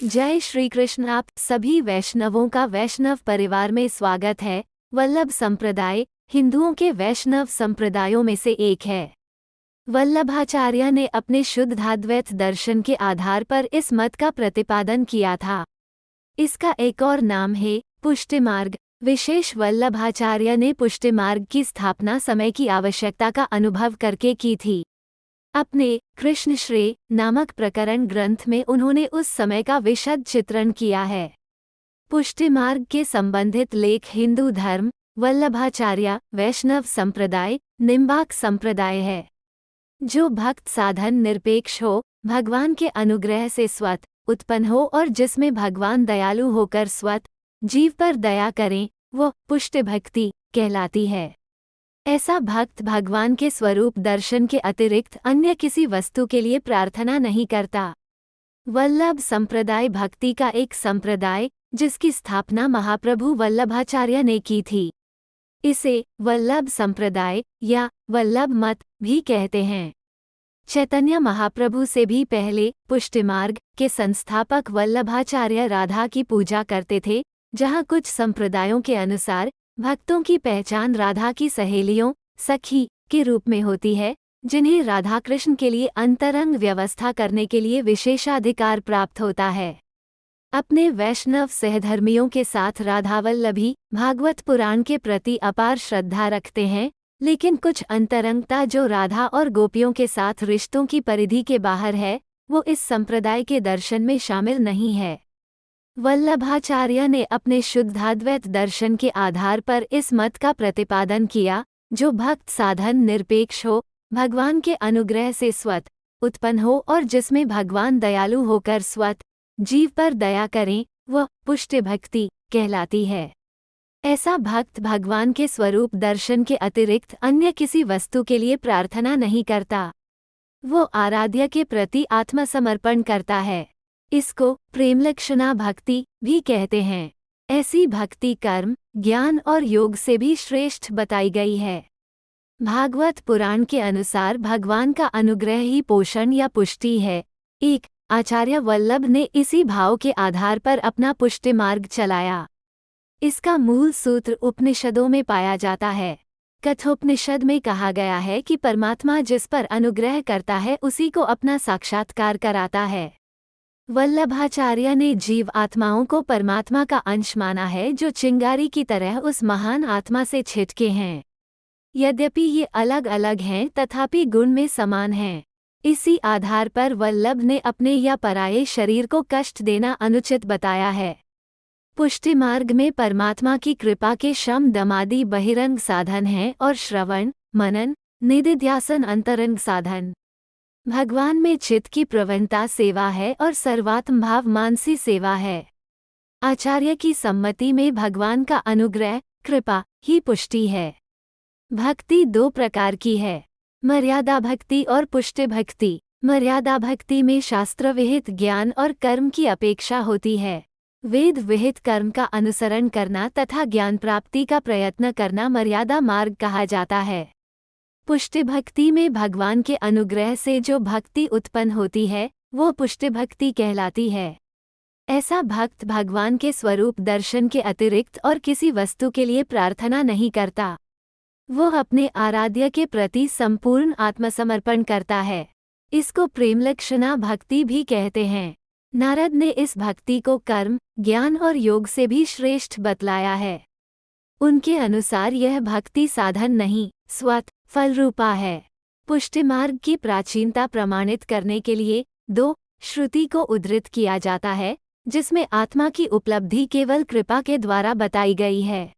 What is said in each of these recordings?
जय श्री कृष्ण। आप सभी वैष्णवों का वैष्णव परिवार में स्वागत है। वल्लभ संप्रदाय हिंदुओं के वैष्णव संप्रदायों में से एक है। वल्लभाचार्य ने अपने शुद्धाद्वैत दर्शन के आधार पर इस मत का प्रतिपादन किया था। इसका एक और नाम है पुष्टिमार्ग। विशेष वल्लभाचार्य ने पुष्टिमार्ग की स्थापना समय की आवश्यकता का अनुभव करके की थी। अपने कृष्ण श्रेय नामक प्रकरण ग्रंथ में उन्होंने उस समय का विशद चित्रण किया है। पुष्टिमार्ग के संबंधित लेख हिंदू धर्म, वल्लभाचार्य, वैष्णव संप्रदाय, निम्बार्क संप्रदाय है। जो भक्त साधन निरपेक्ष हो, भगवान के अनुग्रह से स्वत उत्पन्न हो और जिसमें भगवान दयालु होकर स्वत जीव पर दया करें, वो पुष्ट भक्ति कहलाती है। ऐसा भक्त भगवान के स्वरूप दर्शन के अतिरिक्त अन्य किसी वस्तु के लिए प्रार्थना नहीं करता। वल्लभ संप्रदाय भक्ति का एक संप्रदाय जिसकी स्थापना महाप्रभु वल्लभाचार्य ने की थी। इसे वल्लभ संप्रदाय या वल्लभ मत भी कहते हैं। चैतन्य महाप्रभु से भी पहले पुष्टिमार्ग के संस्थापक वल्लभाचार्य राधा की पूजा करते थे, जहाँ कुछ संप्रदायों के अनुसार भक्तों की पहचान राधा की सहेलियों, सखी के रूप में होती है, जिन्हें राधा कृष्ण के लिए अंतरंग व्यवस्था करने के लिए विशेषाधिकार प्राप्त होता है। अपने वैष्णव सहधर्मियों के साथ राधावल्लभी भागवत पुराण के प्रति अपार श्रद्धा रखते हैं, लेकिन कुछ अंतरंगता जो राधा और गोपियों के साथ रिश्तों की परिधि के बाहर है, वो इस संप्रदाय के दर्शन में शामिल नहीं है। वल्लभाचार्य ने अपने शुद्धाद्वैत दर्शन के आधार पर इस मत का प्रतिपादन किया, जो भक्त साधन निरपेक्ष हो, भगवान के अनुग्रह से स्वत उत्पन्न हो और जिसमें भगवान दयालु होकर स्वत जीव पर दया करें, वह पुष्ट भक्ति कहलाती है। ऐसा भक्त भगवान के स्वरूप दर्शन के अतिरिक्त अन्य किसी वस्तु के लिए प्रार्थना नहीं करता। वो आराध्य के प्रति आत्मसमर्पण करता है। इसको प्रेमलक्षणा भक्ति भी कहते हैं। ऐसी भक्ति कर्म, ज्ञान और योग से भी श्रेष्ठ बताई गई है। भागवत पुराण के अनुसार भगवान का अनुग्रह ही पोषण या पुष्टि है। एक आचार्य वल्लभ ने इसी भाव के आधार पर अपना पुष्टि मार्ग चलाया। इसका मूल सूत्र उपनिषदों में पाया जाता है। कठोपनिषद में कहा गया है कि परमात्मा जिस पर अनुग्रह करता है उसी को अपना साक्षात्कार कराता है। वल्लभाचार्य ने जीव आत्माओं को परमात्मा का अंश माना है, जो चिंगारी की तरह उस महान आत्मा से छिटके हैं। यद्यपि ये अलग अलग हैं, तथापि गुण में समान हैं। इसी आधार पर वल्लभ ने अपने या पराये शरीर को कष्ट देना अनुचित बताया है। पुष्टि मार्ग में परमात्मा की कृपा के शम दमादि बहिरंग साधन हैं और श्रवण, मनन, निधिध्यासन अंतरंग साधन। भगवान में चित्त की प्रवणता सेवा है और सर्वात्म भाव मानसी सेवा है। आचार्य की सम्मति में भगवान का अनुग्रह, कृपा ही पुष्टि है। भक्ति दो प्रकार की है, मर्यादा भक्ति और पुष्टि भक्ति। मर्यादा भक्ति में शास्त्र विहित ज्ञान और कर्म की अपेक्षा होती है। वेद विहित कर्म का अनुसरण करना तथा ज्ञान प्राप्ति का प्रयत्न करना मर्यादा मार्ग कहा जाता है। पुष्टि भक्ति में भगवान के अनुग्रह से जो भक्ति उत्पन्न होती है, वो पुष्टि भक्ति कहलाती है। ऐसा भक्त भगवान के स्वरूप दर्शन के अतिरिक्त और किसी वस्तु के लिए प्रार्थना नहीं करता। वो अपने आराध्य के प्रति संपूर्ण आत्मसमर्पण करता है। इसको प्रेमलक्षणा भक्ति भी कहते हैं। नारद ने इस भक्ति को कर्म, ज्ञान और योग से भी श्रेष्ठ बतलाया है। उनके अनुसार यह भक्ति साधन नहीं, स्वत फल रूपा है। पुष्टि मार्ग की प्राचीनता प्रमाणित करने के लिए दो श्रुति को उद्धृत किया जाता है, जिसमें आत्मा की उपलब्धि केवल कृपा के द्वारा बताई गई है।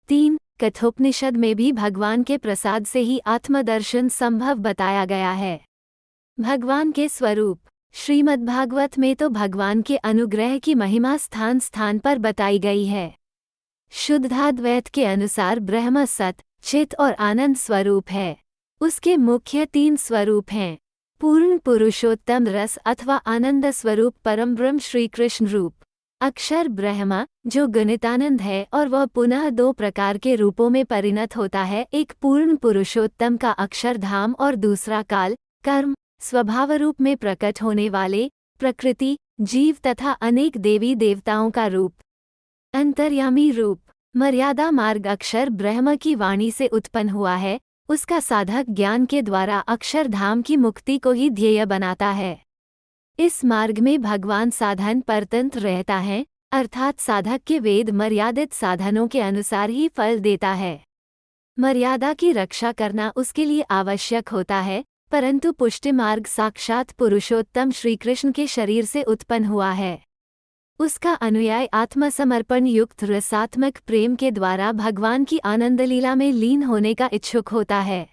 3 कठोपनिषद में भी भगवान के प्रसाद से ही आत्मदर्शन संभव बताया गया है। भगवान के स्वरूप श्रीमद्भागवत में तो भगवान के अनुग्रह की महिमा स्थान स्थान पर बताई गई है। शुद्धाद्वैत के अनुसार ब्रह्म सत, चित और आनंद स्वरूप है। उसके मुख्य 3 स्वरूप हैं। पूर्ण पुरुषोत्तम रस अथवा आनंद स्वरूप परम ब्रह्म श्री कृष्ण रूप, अक्षर ब्रह्म जो गणितानंद है और वह पुनः 2 प्रकार के रूपों में परिणत होता है, एक पूर्ण पुरुषोत्तम का अक्षरधाम और दूसरा काल कर्म स्वभाव रूप में प्रकट होने वाले प्रकृति जीव तथा अनेक देवी देवताओं का रूप। अंतर्यामी रूप। मर्यादा मार्ग अक्षर ब्रह्म की वाणी से उत्पन्न हुआ है, उसका साधक ज्ञान के द्वारा अक्षरधाम की मुक्ति को ही ध्येय बनाता है। इस मार्ग में भगवान साधन परतंत्र रहता है, अर्थात साधक के वेद मर्यादित साधनों के अनुसार ही फल देता है। मर्यादा की रक्षा करना उसके लिए आवश्यक होता है, परंतु पुष्टि मार्ग साक्षात पुरुषोत्तम श्रीकृष्ण के शरीर से उत्पन्न हुआ है। उसका अनुयायी आत्मसमर्पण युक्त रसात्मक प्रेम के द्वारा भगवान की आनंदलीला में लीन होने का इच्छुक होता है।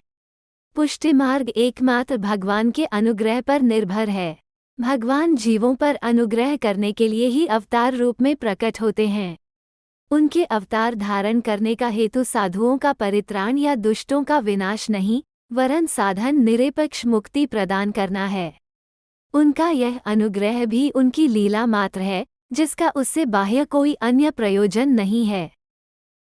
पुष्टि मार्ग एकमात्र भगवान के अनुग्रह पर निर्भर है। भगवान जीवों पर अनुग्रह करने के लिए ही अवतार रूप में प्रकट होते हैं। उनके अवतार धारण करने का हेतु साधुओं का परित्राण या दुष्टों का विनाश नहीं, वरन साधन निरपेक्ष मुक्ति प्रदान करना है। उनका यह अनुग्रह भी उनकी लीला मात्र है, जिसका उससे बाह्य कोई अन्य प्रयोजन नहीं है।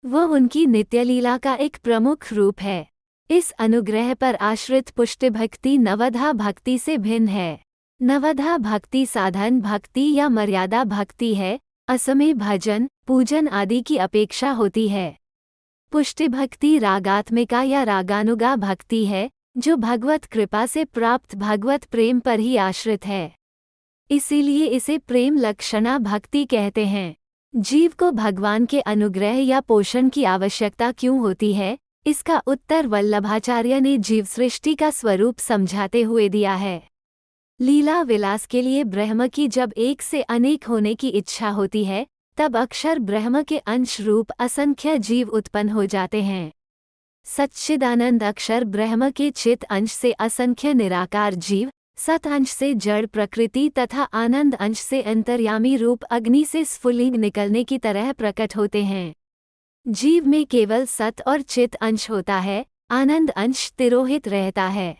वह उनकी नित्य लीला का एक प्रमुख रूप है। इस अनुग्रह पर आश्रित पुष्टि भक्ति नवधा भक्ति से भिन्न है। नवधा भक्ति साधन भक्ति या मर्यादा भक्ति है, असमय भजन पूजन आदि की अपेक्षा होती है। पुष्टि भक्ति रागात्मिका या रागानुगा भक्ति है, जो भगवत कृपा से प्राप्त भगवत प्रेम पर ही आश्रित है। इसीलिए इसे प्रेम लक्षणा भक्ति कहते हैं। जीव को भगवान के अनुग्रह या पोषण की आवश्यकता क्यों होती है, इसका उत्तर वल्लभाचार्य ने जीव सृष्टि का स्वरूप समझाते हुए दिया है। लीला विलास के लिए ब्रह्म की जब एक से अनेक होने की इच्छा होती है, तब अक्षर ब्रह्म के अंश रूप असंख्य जीव उत्पन्न हो जाते हैं। सच्चिदानंद अक्षर ब्रह्म के चित अंश से असंख्य निराकार जीव, सत अंश से जड़ प्रकृति तथा आनंद अंश से अंतर्यामी रूप अग्नि से स्फुलिंग निकलने की तरह प्रकट होते हैं। जीव में केवल सत और चित अंश होता है, आनंद अंश तिरोहित रहता है।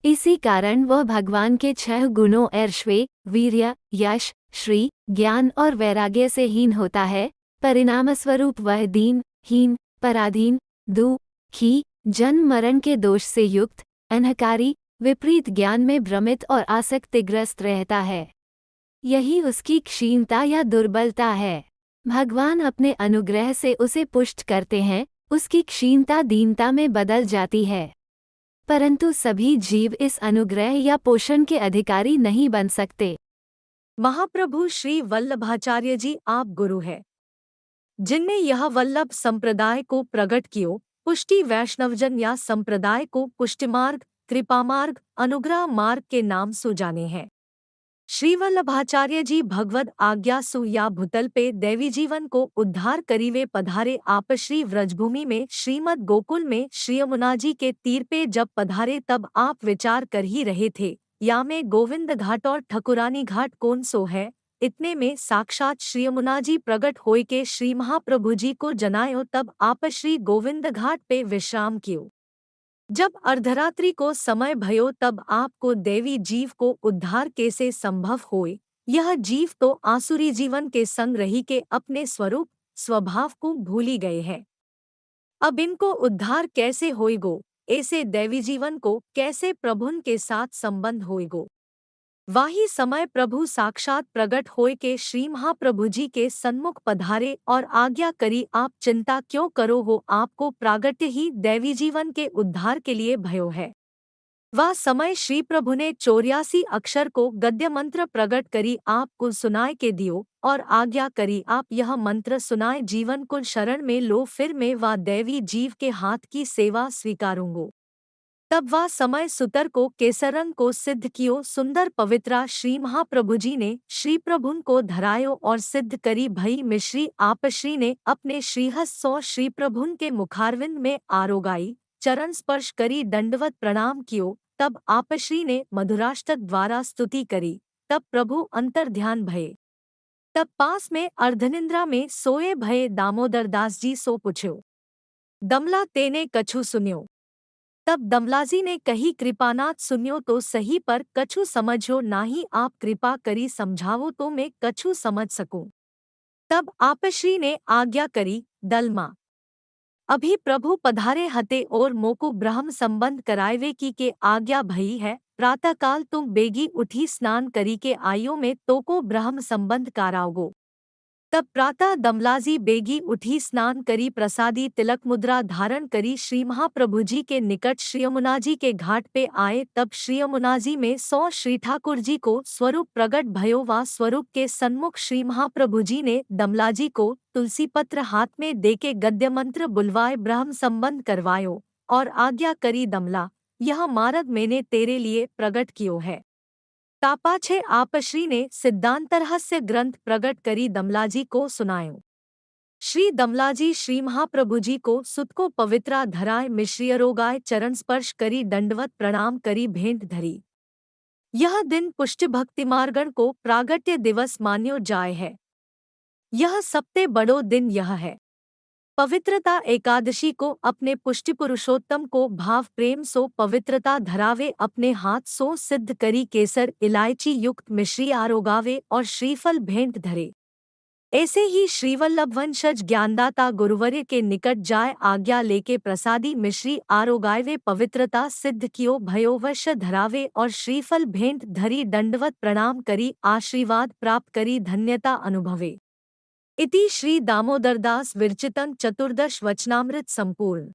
इसी कारण वह भगवान के 6 गुणों ऐश्वर्य, वीर्य, यश, श्री, ज्ञान और वैराग्य से हीन होता है। परिणामस्वरूप वह दीन, हीन, पराधीन, दुखी, जन्म मरण के दोष से युक्त, अहंकारी, विपरीत ज्ञान में भ्रमित और आसक्तिग्रस्त रहता है। यही उसकी क्षीणता या दुर्बलता है। भगवान अपने अनुग्रह से उसे पुष्ट करते हैं, उसकी क्षीणता दीनता में बदल जाती है। परंतु सभी जीव इस अनुग्रह या पोषण के अधिकारी नहीं बन सकते। महाप्रभु श्री वल्लभाचार्य जी आप गुरु है, जिनने यह वल्लभ संप्रदाय को प्रकट कियो। पुष्टि वैष्णवजन या संप्रदाय को पुष्टिमार्ग, कृपामार्ग, अनुग्रह मार्ग के नाम से जाने हैं। श्री वल्लभाचार्य जी भगवद आज्ञा सु या भूतल पे दैवी जीवन को उद्धार करीवे पधारे। आप श्री व्रजभूमि में श्रीमद गोकुल में श्री यमुना जी के तीर पे जब पधारे, तब आप विचार कर ही रहे थे, या में गोविंद घाट और ठकुरानी घाट कौन सो है। इतने में साक्षात श्री यमुना जी प्रगट होय के श्री महाप्रभु जी को जनायो। तब आप श्री गोविंद घाट पे विश्राम कियो। जब अर्धरात्रि को समय भयो, तब आपको देवी जीव को उद्धार कैसे संभव होए। यह जीव तो आसुरी जीवन के संग रही के अपने स्वरूप स्वभाव को भूली गए हैं। अब इनको उद्धार कैसे होएगो, ऐसे दैवी जीवन को कैसे प्रभुन के साथ संबंध होएगो। वाही समय प्रभु साक्षात प्रगट होय के श्री महाप्रभु जी के सन्मुख पधारे और आज्ञा करी, आप चिंता क्यों करो हो, आपको प्रागट्य ही दैवी जीवन के उद्धार के लिए भयो है। वह समय श्री प्रभु ने 84 अक्षर को गद्य मंत्र प्रकट करी आपको सुनाए के दियो, और आज्ञा करी आप यह मंत्र सुनाए जीवन को शरण में लो, फिर मैं वह दैवी जीव के हाथ की सेवा स्वीकारूंगो। तब वह समय सुतर को केसरंग को सिद्ध कियो सुंदर पवित्रा श्री महाप्रभु जी ने श्री प्रभुन को धरायो और सिद्ध करी भई मिश्री। आप श्री ने अपने श्रीहस्त सौ श्री प्रभुन के मुखारविंद में आरोगाई, चरण स्पर्श करी दंडवत प्रणाम कियो। तब आप श्री ने मधुराष्टक द्वारा स्तुति करी, तब प्रभु अंतर ध्यान भये। तब पास में अर्धनिंद्रा में सोए भये दामोदर दास जी सो पूछ्यो, दमला तेने कछु सुन्यो। तब दमलाजी ने कही, कृपानाथ सुनियो तो सही, पर कछु समझो नाही, आप कृपा करी समझावो तो मैं कछु समझ सकूं। तब आपश्री ने आज्ञा करी, दलमा अभी प्रभु पधारे हते और मोकु ब्रह्म संबंध करायवे की के आज्ञा भई है। प्रातःकाल तुम बेगी उठी स्नान करी के आयो में तोको ब्रह्म संबंध काराओगो। तब प्रातः दमलाजी बेगी उठी स्नान करी प्रसादी तिलक मुद्रा धारण करी श्री महाप्रभु जी के निकट श्री यमुना जी के घाट पे आए। तब श्री यमुना जी में 100 श्री ठाकुर जी को स्वरूप प्रगट भयो वा स्वरूप के सन्मुख श्री महाप्रभु जी ने दमलाजी को तुलसी पत्र हाथ में देके गद्य मंत्र बुलवाए ब्रह्म संबंध करवायो और आज्ञा करी दमला यह मार्ग मैंने तेरे लिए प्रगट कियो है। तापाछे आपश्री ने सिद्धांत रहस्य ग्रंथ प्रगट करी दमलाजी को सुनायो। श्री दमलाजी श्री महाप्रभु जी को सुत को पवित्रा धराय मिश्रियरोगाय चरण स्पर्श करी दंडवत प्रणाम करी भेंट धरी। यह दिन पुष्ट भक्तिमार्गण को प्रागट्य दिवस मान्यो जाय है। यह सबसे बड़ो दिन यह है। पवित्रता एकादशी को अपने पुष्टि पुरुषोत्तम को भाव प्रेम सो पवित्रता धरावे अपने हाथ सो सिद्ध करी केसर इलायची युक्त मिश्री आरोगावे और श्रीफल भेंट धरे। ऐसे ही श्रीवल्लभ वंशज ज्ञानदाता गुरुवर्य के निकट जाय आज्ञा लेके प्रसादी मिश्री आरोगावे पवित्रता सिद्ध कियो भयो वश धरावे और श्रीफल भेंट धरी दंडवत प्रणाम करी आशीर्वाद प्राप्त करी धन्यता अनुभवे। इति श्री दामोदरदास विरचितं चतुर्दश वचनामृत संपूर्ण।